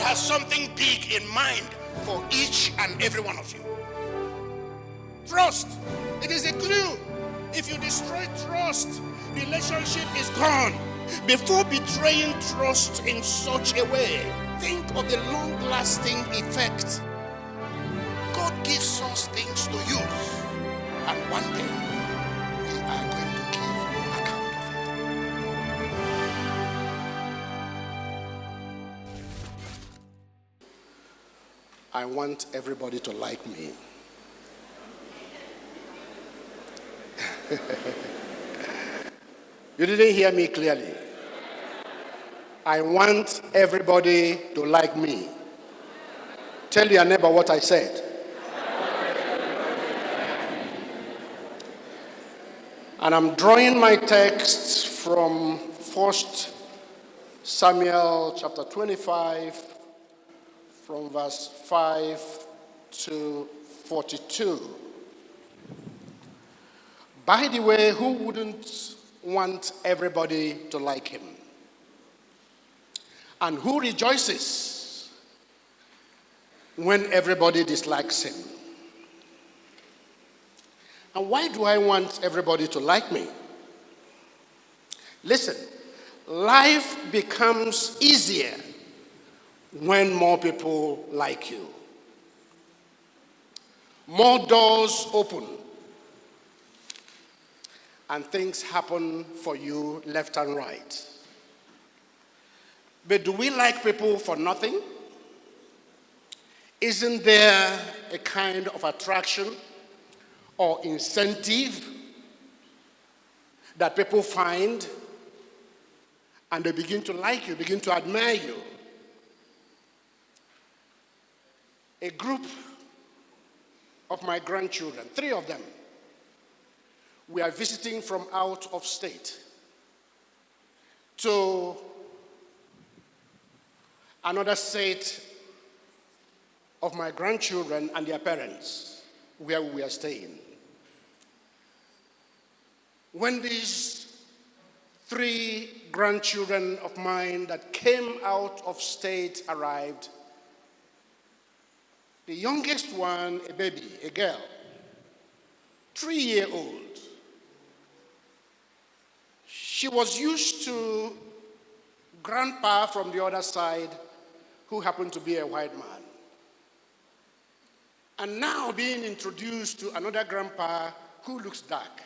has something big in mind for each and every one of you. Trust. It is a clue. If you destroy trust, relationship is gone. Before betraying trust in such a way, think of the long-lasting effect. God gives us things to use, and one day we are going to give account of it. I want everybody to like me. You didn't hear me clearly. I want everybody to like me. Tell your neighbor what I said. And I'm drawing my text from 1 Samuel chapter 25, from verse 5 to 42. By the way, who wouldn't want everybody to like him? And who rejoices when everybody dislikes him? And why do I want everybody to like me? Listen, life becomes easier when more people like you. More doors open, and things happen for you left and right. But do we like people for nothing? Isn't there a kind of attraction or incentive that people find and they begin to like you, begin to admire you? A group of my grandchildren, 3 of them, we are visiting from out of state to another state of my grandchildren and their parents, where we are staying. When these 3 grandchildren of mine that came out of state arrived, the youngest one, a baby, a girl, 3-year-old, she was used to grandpa from the other side, who happened to be a white man. And now being introduced to another grandpa who looks dark.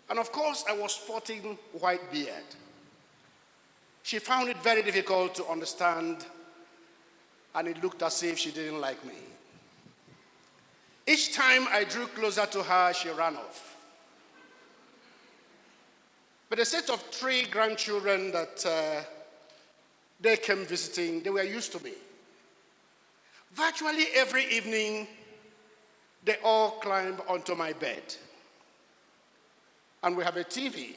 And of course, I was sporting white beard. She found it very difficult to understand, and it looked as if she didn't like me. Each time I drew closer to her, she ran off. But a set of 3 grandchildren that they came visiting, they were used to me. Virtually every evening, they all climb onto my bed. And we have a TV.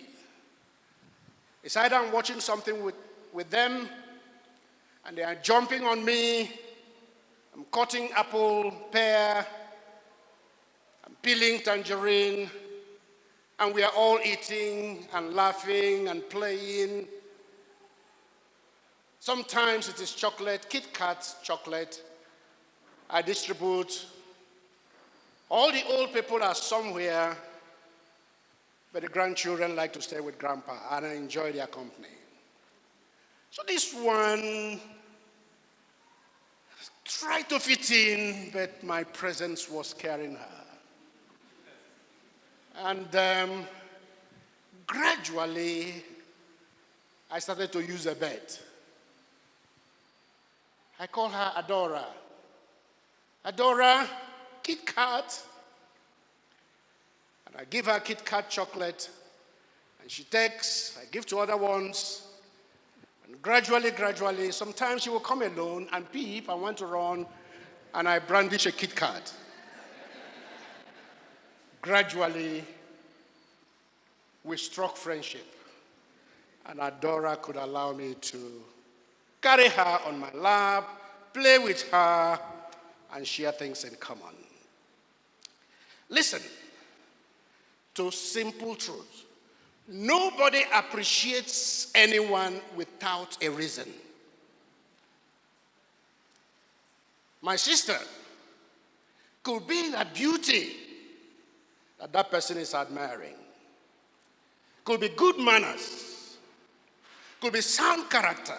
It's either I'm watching something with them, and they are jumping on me. I'm cutting apple, pear, I'm peeling tangerine, and we are all eating and laughing and playing. Sometimes it is chocolate, Kit Kat chocolate. I distribute. All the old people are somewhere, but the grandchildren like to stay with grandpa, and I enjoy their company. So this one tried to fit in, but my presence was scaring her. And gradually, I started to use a bed. I call her Adora. Adora, Kit Kat. And I give her Kit Kat chocolate, and she takes, I give to other ones. And gradually, sometimes she will come alone and peep and want to run, and I brandish a Kit Kat. Gradually, we struck friendship, and Adora could allow me to carry her on my lap, play with her, and share things in common. Listen to simple truth. Nobody appreciates anyone without a reason. my sister, could be that beauty that that person is admiring. Could be good manners. Could be sound character.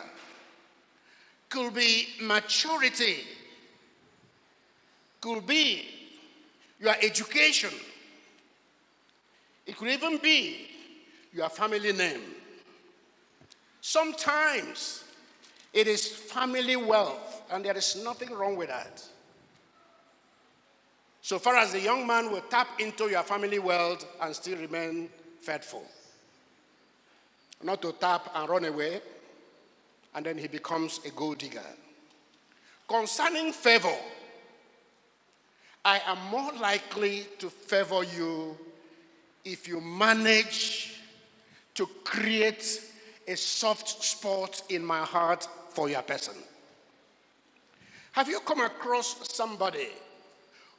Could be maturity. Could be your education. It could even be your family name. Sometimes it is family wealth, and there is nothing wrong with that. So far as the young man will tap into your family wealth and still remain faithful. Not to tap and run away, and then he becomes a gold digger. Concerning favor, I am more likely to favor you if you manage to create a soft spot in my heart for your person. Have you come across somebody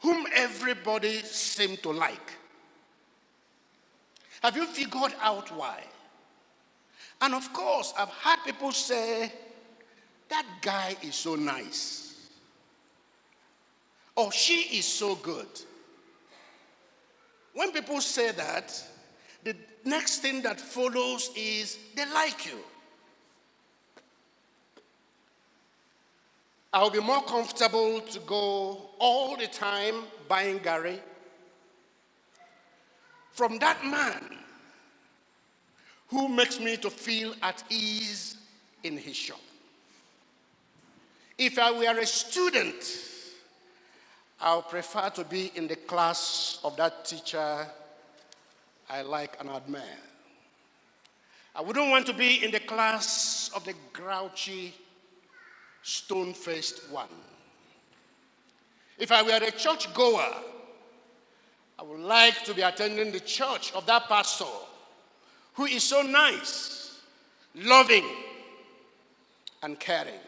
whom everybody seems to like? Have you figured out why? And of course, I've heard people say, that guy is so nice. Or she is so good. When people say that, the next thing that follows is they like you. I'll be more comfortable to go all the time buying Gary from that man who makes me to feel at ease in his shop. If I were a student, I'll prefer to be in the class of that teacher I like and admire. I wouldn't want to be in the class of the grouchy, stone-faced one. If I were a church goer, I would like to be attending the church of that pastor who is so nice, loving, and caring.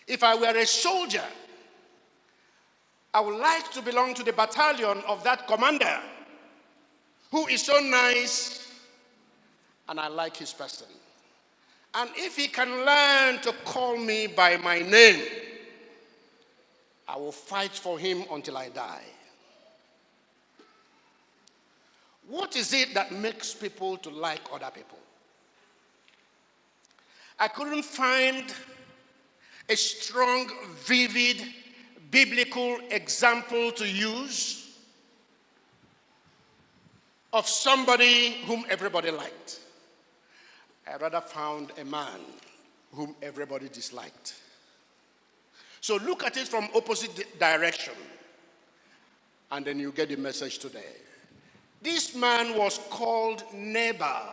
If I were a soldier, I would like to belong to the battalion of that commander who is so nice and I like his person. And if he can learn to call me by my name, I will fight for him until I die. What is it that makes people to like other people? I couldn't find a strong, vivid, biblical example to use of somebody whom everybody liked. I rather found a man whom everybody disliked. So look at it from opposite direction, and then you get the message today. This man was called Nabal.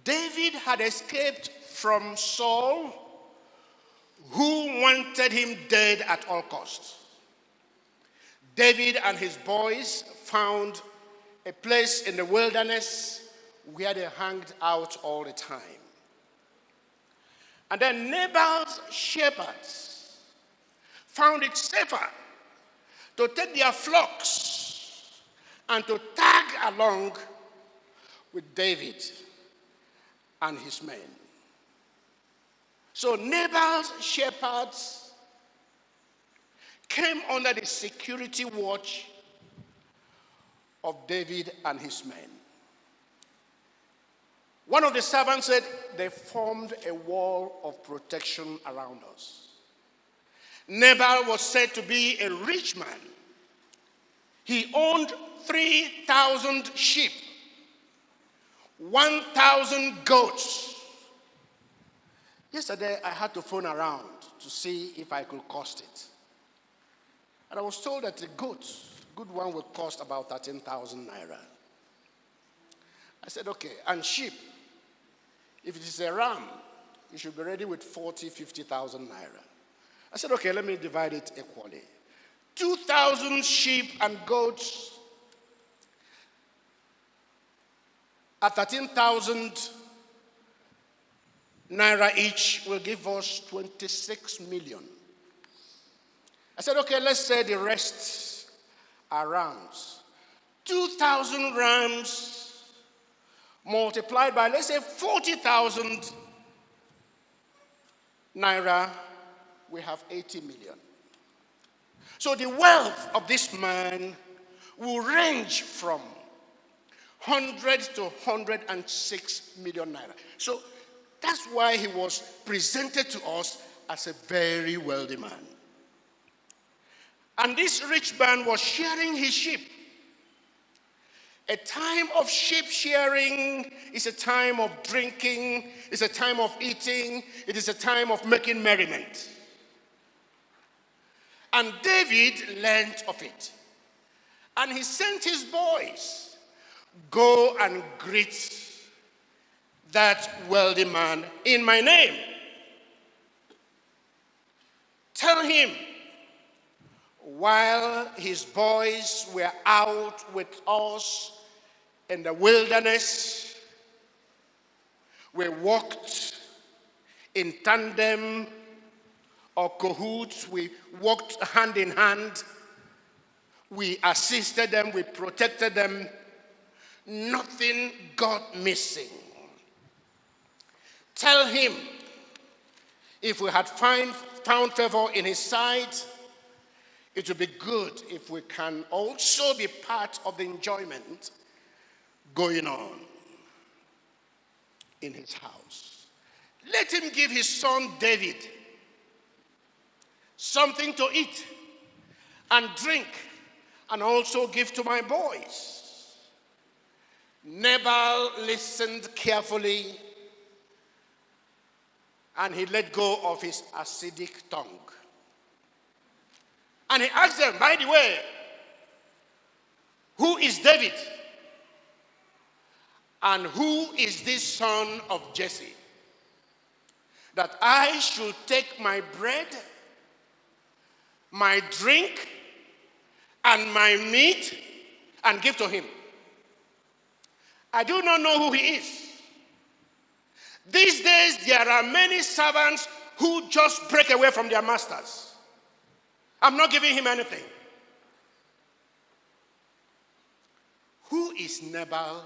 David had escaped from Saul, who wanted him dead at all costs. David and his boys found a place in the wilderness where they hanged out all the time. And then Nabal's shepherds found it safer to take their flocks and to tag along with David and his men. So Nabal's shepherds came under the security watch of David and his men. One of the servants said they formed a wall of protection around us. Nabal was said to be a rich man. He owned 3,000 sheep, 1,000 goats. Yesterday, I had to phone around to see if I could cost it. And I was told that the good one would cost about 13,000 naira. I said, okay, and sheep, if it is a ram, you should be ready with 40,000, 50,000 naira. I said, okay, let me divide it equally. 2,000 sheep and goats at 13,000 naira each will give us 26 million. I said, okay, let's say the rest are rams. 2,000 rams multiplied by, let's say, 40,000 naira we have 80 million. So the wealth of this man will range from 100 to 106 million naira. So that's why he was presented to us as a very wealthy man. And this rich man was shearing his sheep. A time of sheep shearing is a time of drinking, it's a time of eating, it is a time of making merriment. And David learned of it. And he sent his boys, go and greet that wealthy man in my name. Tell him, while his boys were out with us in the wilderness, we walked in tandem or cahoots, we walked hand in hand, we assisted them, we protected them, nothing got missing. Tell him, if we had found favor in his sight, it would be good if we can also be part of the enjoyment going on in his house. Let him give his son David something to eat and drink, and also give to my boys. Nabal listened carefully, and he let go of his acidic tongue. And he asked them, by the way, who is David? And who is this son of Jesse? That I should take my bread, my drink, and my meat and give to him. I do not know who he is. These days, there are many servants who just break away from their masters. I'm not giving him anything. Who is Nabal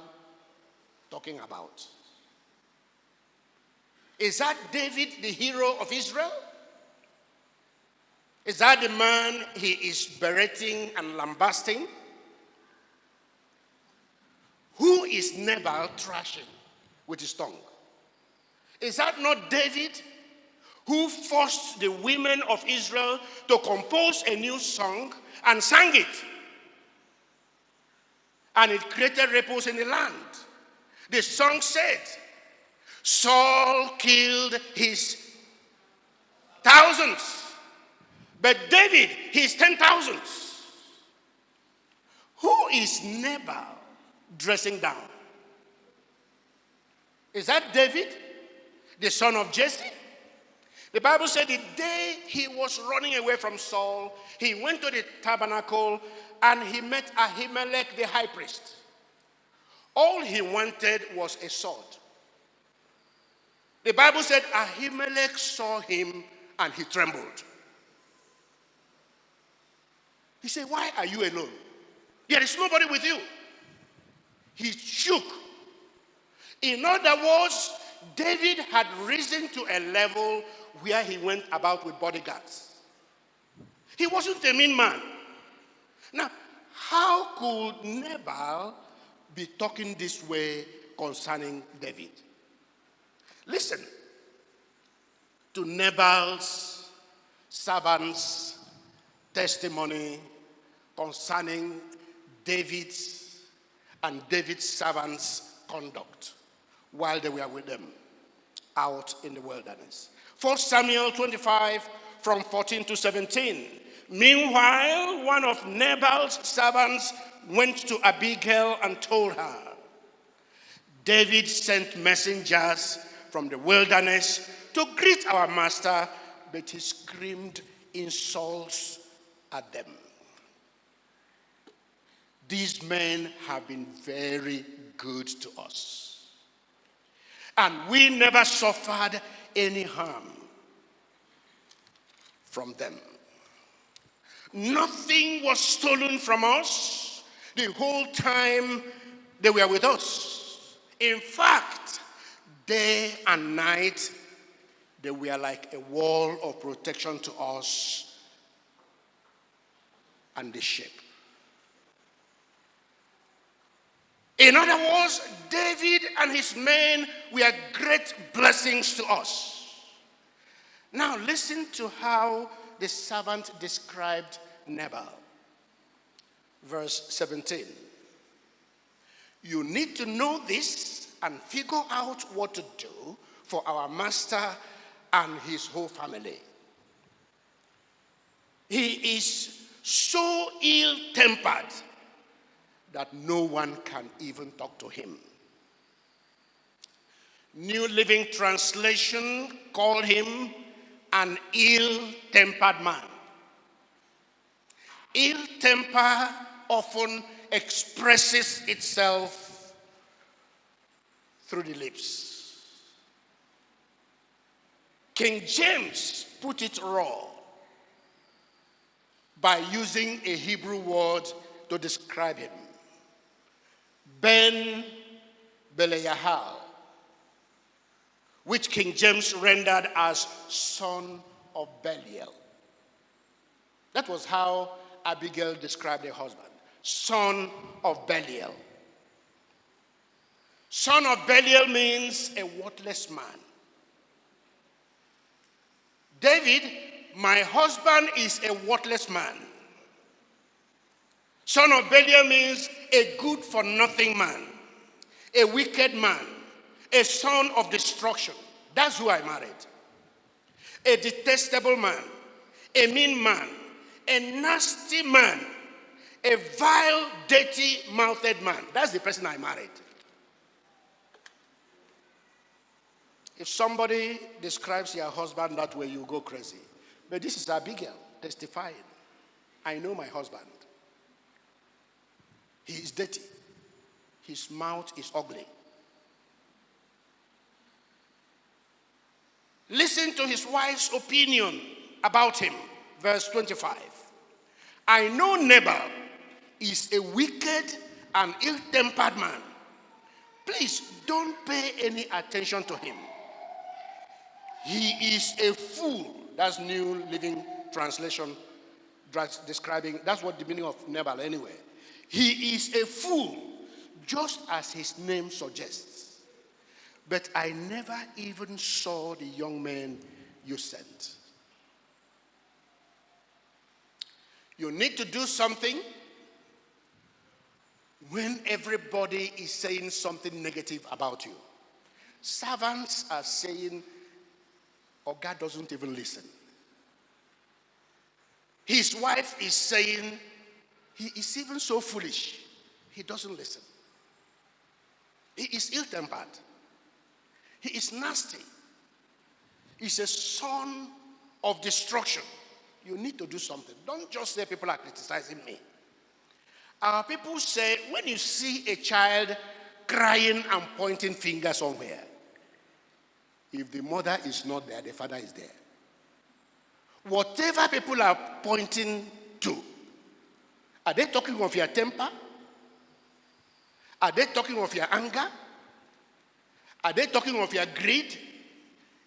talking about? Is that David, the hero of Israel? Is that the man he is berating and lambasting? Who is Nabal trashing with his tongue? Is that not David who forced the women of Israel to compose a new song and sang it? And it created ripples in the land. The song said, Saul killed his thousands, but David his 10,000s. Who is Nabal dressing down? Is that David, the son of Jesse? The Bible said the day he was running away from Saul, he went to the tabernacle and he met Ahimelech the high priest. All he wanted was a sword. The Bible said Ahimelech saw him and he trembled. He said, why are you alone? There is nobody with you. He shook. In other words, David had risen to a level where he went about with bodyguards. He wasn't a mean man. Now, how could Nabal be talking this way concerning David? Listen to Nabal's servants' testimony concerning David's and David's servants' conduct while they were with them out in the wilderness. 1 Samuel 25 from 14 to 17. Meanwhile, one of Nabal's servants went to Abigail and told her, David sent messengers from the wilderness to greet our master, but he screamed insults at them. These men have been very good to us, and we never suffered any harm from them. Nothing was stolen from us the whole time they were with us. In fact, day and night, They were like a wall of protection to us and the sheep. In other words, David and his men were great blessings to us. Now listen to how the servant described Nabal. Verse 17. You need to know this and figure out what to do for our master and his whole family. He is so ill-tempered that no one can even talk to him. New Living Translation called him an ill-tempered man. Ill temper often expresses itself through the lips. King James put it raw by using a Hebrew word to describe him. Ben Belial, which King James rendered as son of Belial. That was how Abigail described her husband. Son of Belial. Son of Belial means a worthless man. David, my husband is a worthless man. Son of Belial means a good-for-nothing man, a wicked man, a son of destruction. That's who I married. A detestable man, a mean man, a nasty man, a vile, dirty-mouthed man. That's the person I married. If somebody describes your husband that way, you go crazy. But this is Abigail testifying. I know my husband. He is dirty. His mouth is ugly. Listen to his wife's opinion about him. Verse 25. I know Nabal is a wicked and ill-tempered man. Please don't pay any attention to him. He is a fool. That's New Living Translation describing, that's what the meaning of Nabal anyway. He is a fool, just as his name suggests. But I never even saw the young man you sent. You need to do something when everybody is saying something negative about you. Servants are saying, or God doesn't even listen. His wife is saying, he is even so foolish, he doesn't listen. He is ill-tempered. He is nasty. He's a son of destruction. You need to do something. Don't just say people are criticizing me. Our people say, when you see a child crying and pointing fingers somewhere, if the mother is not there, the father is there. Whatever people are pointing to, are they talking of your temper? Are they talking of your anger? Are they talking of your greed?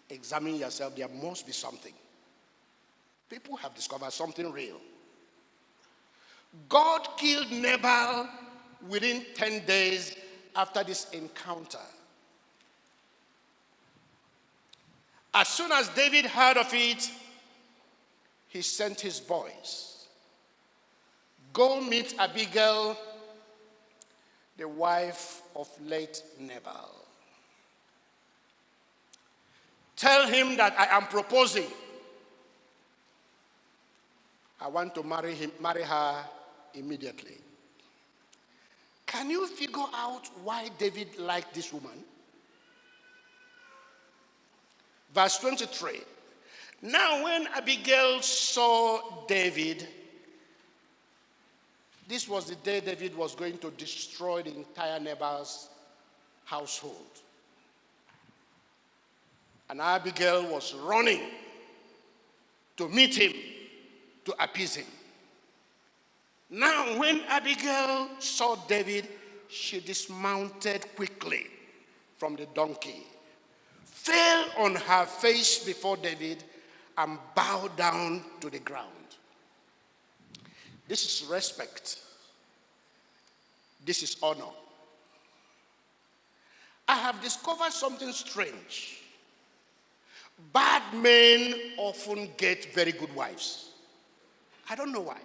Examine yourself. There must be something. People have discovered something real. God killed Nabal within 10 days after this encounter. As soon as David heard of it, he sent his boys. Go meet Abigail, the wife of late Nabal. Tell him that I am proposing. I want to marry her immediately. Can you figure out why David liked this woman? Verse 23. Now when Abigail saw David, this was the day David was going to destroy the entire Nabal's household. And Abigail was running to meet him, to appease him. Now when Abigail saw David, she dismounted quickly from the donkey, fell on her face before David and bowed down to the ground. This is respect. This is honor. I have discovered something strange. Bad men often get very good wives. I don't know why.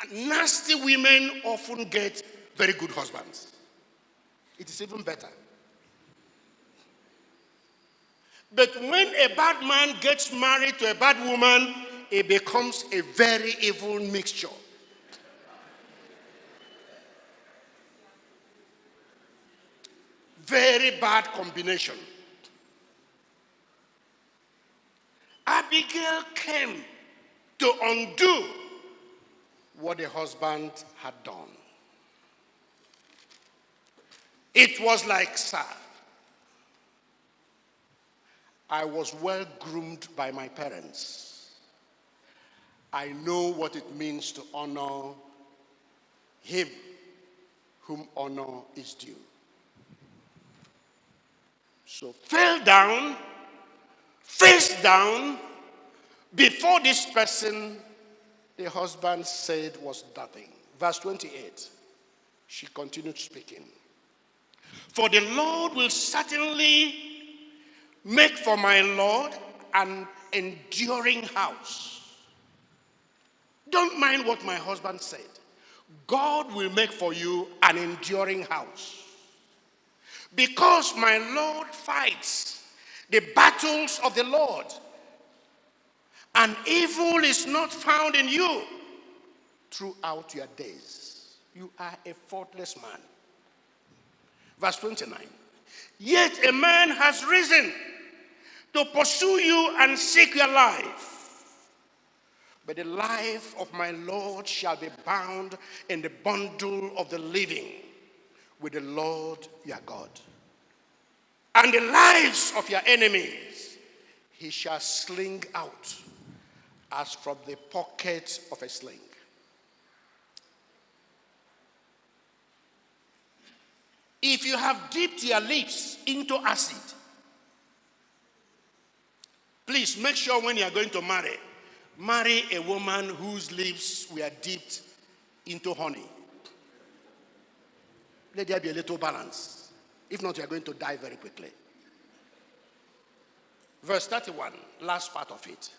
And nasty women often get very good husbands. It is even better. But when a bad man gets married to a bad woman, it becomes a very evil mixture. Very bad combination. Abigail came to undo what the husband had done. It was like, sir, I was well groomed by my parents. I know what it means to honor him whom honor is due. So fell down, face down, before this person, the husband said was nothing. Verse 28, she continued speaking. For the Lord will certainly make for my Lord an enduring house. Don't mind what my husband said. God will make for you an enduring house. Because my Lord fights the battles of the Lord, and evil is not found in you throughout your days. You are a faultless man. Verse 29. Yet a man has risen to pursue you and seek your life. But the life of my Lord shall be bound in the bundle of the living with the Lord your God. And the lives of your enemies he shall sling out as from the pocket of a sling. If you have dipped your lips into acid, please make sure when you are going to marry a woman whose lips were dipped into honey. Let there be a little balance. If not, you are going to die very quickly. Verse 31, last part of it.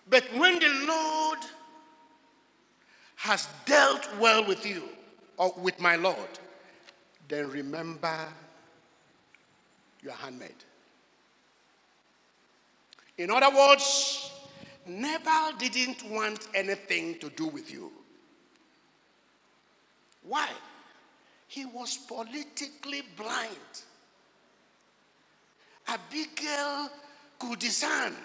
But when the Lord has dealt well with you, or with my Lord, then remember your handmaid. In other words, Nabal didn't want anything to do with you. Why? He was politically blind. Abigail could discern.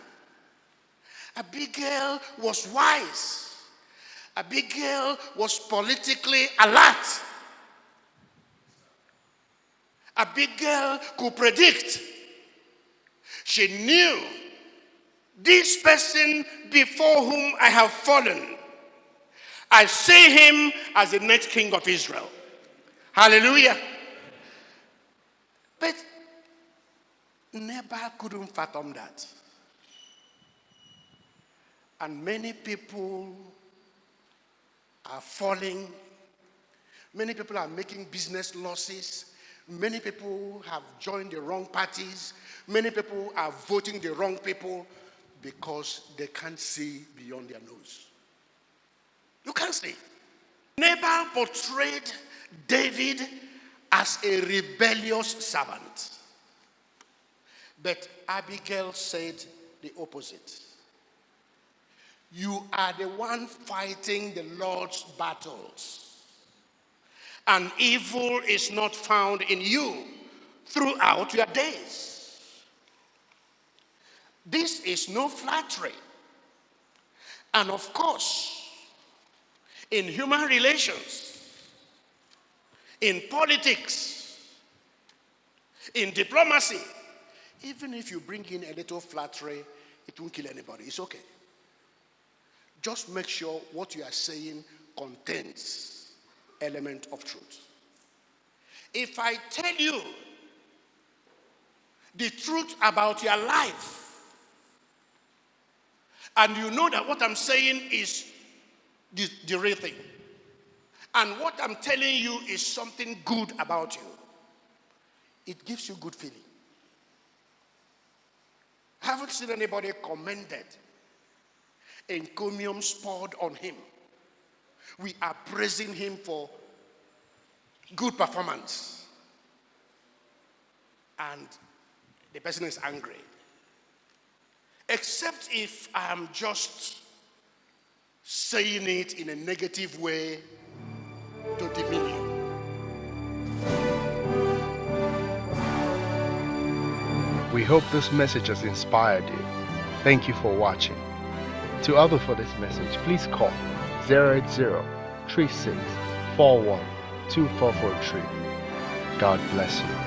Abigail was wise. Abigail was politically alert. Abigail could predict. She knew this person before whom I have fallen, I see him as the next king of Israel. Hallelujah. But Nabal couldn't fathom that. And many people are falling. Many people are making business losses. Many people have joined the wrong parties. Many people are voting the wrong people because they can't see beyond their nose. You can't see. Nabal portrayed David as a rebellious servant. But Abigail said the opposite. You are the one fighting the Lord's battles, and evil is not found in you throughout your days. This is no flattery. And of course, in human relations, in politics, in diplomacy, even if you bring in a little flattery, it won't kill anybody. It's okay. Just make sure what you are saying contains element of truth. If I tell you the truth about your life, and you know that what I'm saying is the real thing, and what I'm telling you is something good about you, it gives you good feeling. I haven't seen anybody commended, encomiums poured on him. We are praising him for good performance, and the person is angry. Except if I am just saying it in a negative way to demean you. We hope this message has inspired you. Thank you for watching. To order for this message, please call 080-3641-2443. God bless you.